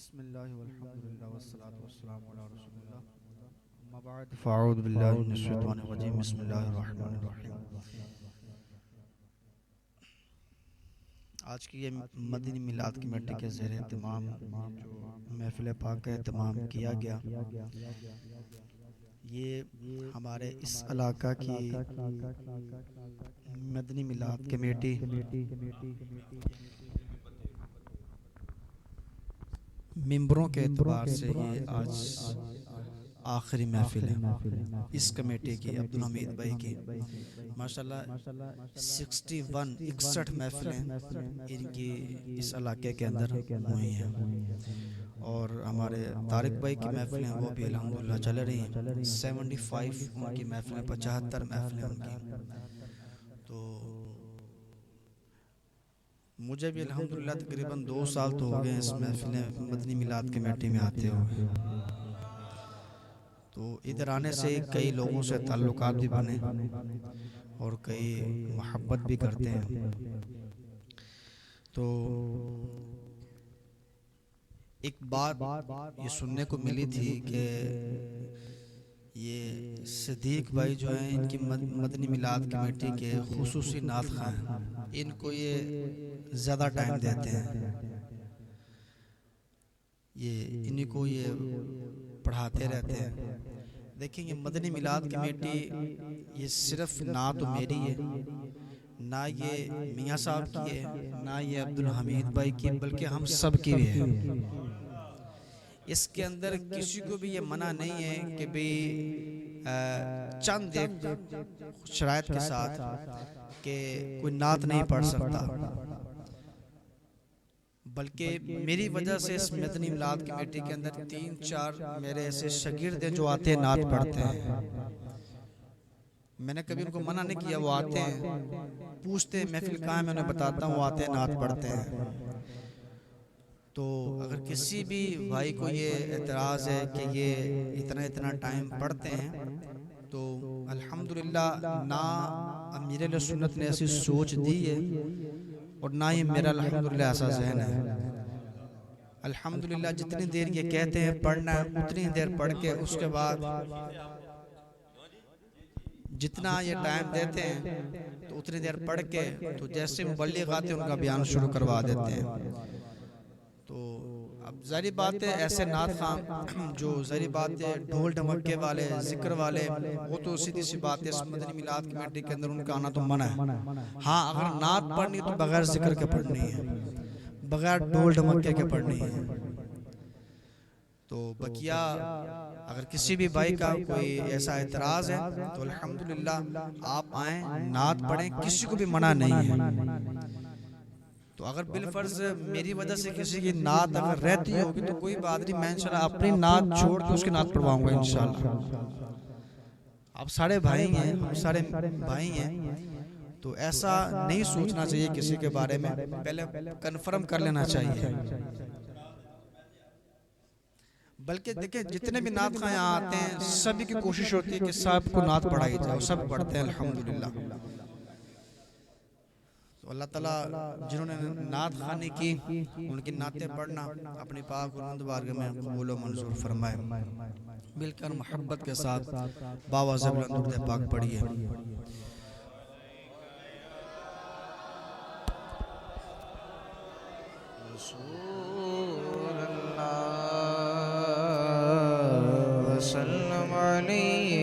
बिस्मिल्लाहि वल्हम्दुलिल्लाह वस्सलातु वस्सलामु अला रसूलिल्लाह अम्मा बाद फ़अऊज़ु बिल्लाहि मिनश शैतानिर रजीम बिस्मिल्लाहिर रहमानिर रहीम। आज की ये मदनी मिलाद कमेटी के ज़ेर एहतमाम जो महफ़िल पाक का एहतमाम किया गया, ये हमारे इस इलाका की मदनी मिलाद कमेटी मेंबरों के एतबार से ये आज आखिरी महफिल है इस कमेटी की, अब्दुल हमीद भाई की। माशाल्लाह 61 महफिलें इनकी इस इलाके के अंदर हुई हैं और हमारे तारिक भाई की महफिलें वो भी अल्हम्दुलिल्लाह चल रही हैं। 75 उनकी महफिलें, 75 महफिलें उनकी। तो मुझे भी अल्हम्दुलिल्लाह तकरीबन 2 साल तो हो गए इस महफिल मदनी मिलाद कमेटी में आते हुए। तो इधर आने से कई लोगों से ताल्लुकात भी बने और कई मोहब्बत भी करते हैं। तो एक बात ये सुनने को मिली थी कि ये सिद्दीक भाई जो हैं, इनकी मदनी मिलाद कमेटी के खुसूसी नात ख़ां हैं, इनको ये ज़्यादा टाइम देते हैं, ये इन्हीं को ये पढ़ाते रहते हैं। देखिए, ये मदनी मिलाद कमेटी ये सिर्फ ना तो मेरी है, ना ये मियाँ साहब की है, ना ये अब्दुल हमीद भाई की, बल्कि हम सब की भी है। इसके अंदर किसी को भी ये मना नहीं है कि भाई चंद एक शराइत के साथ कि कोई नात नहीं पढ़ सकता, बल्कि मेरी वजह से इस मदनी मिलाद कमेटी के अंदर 3-4 मेरे ऐसे शागिर्द हैं जो आते हैं, नात पढ़ते हैं। मैंने कभी उनको मना नहीं किया, वो आते हैं, पूछते हैं महफिल कहाँ है, मैं उन्हें बताता हूँ, वो आते हैं, नात पढ़ते हैं। तो अगर किसी भी भाई को ये एतराज़ है कि ये इतना इतना टाइम पढ़ते हैं, तो अल्हम्दुलिल्लाह ना अमीर सुन्नत ने ऐसी सोच दी है और ना ही मेरा अल्हम्दुलिल्लाह ऐसा ज़हन है। अल्हम्दुलिल्लाह जितनी देर ये कहते हैं पढ़ना है, उतनी देर पढ़ के उसके बाद जितना ये टाइम देते हैं तो उतनी देर पढ़ के, तो जैसे मुबल्लिग आते हैं उनका बयान शुरू करवा देते हैं। तो अब ज़ाहिर बात है, ऐसे नात खां जो ज़ाहिर बात है ढोल ढमक्के वाले, जिक्र वाले, वो तो सीधी सी बात है इस मदनी मिलाद कमेटी के अंदर उनका आना तो मना है। हाँ, अगर नात पढ़नी तो बगैर जिक्र के पढ़नी है, बगैर ढोल ढमक्के के पढ़नी है। तो बकिया अगर किसी भी भाई का कोई ऐसा एतराज़ है तो अल्हम्दुलिल्लाह आप आएँ, नात पढ़ें, किसी को भी मना नहीं है। तो अगर बिलफर्ज मेरी वजह से किसी की नात अगर रहती होगी तो कोई बात नहीं, मैं इंशाल्लाह अपनी नात छोड़ के उसकी नात पढ़वाऊंगा इंशाल्लाह। आप सारे भाई हैं, हम सारे भाई हैं, तो ऐसा नहीं सोचना चाहिए किसी के बारे में, पहले कंफर्म कर लेना चाहिए। बल्कि देखिए, जितने भी नात खां यहाँ आते हैं सभी की कोशिश होती है कि सबको नात पढ़ाई जाए, सब पढ़ते हैं अल्हम्दुलिल्लाह। तो अल्लाह ताला जिन्होंने नात खानी की, उनकी नातें पढ़ना अपनी पाक और बुलंद बारगाह में कबूल व मंजूर फरमाए। मिलकर मोहब्बत के साथ बावाज़ बुलंद दुरूद पाक पढ़िए। सल्लल्लाहु अलैहि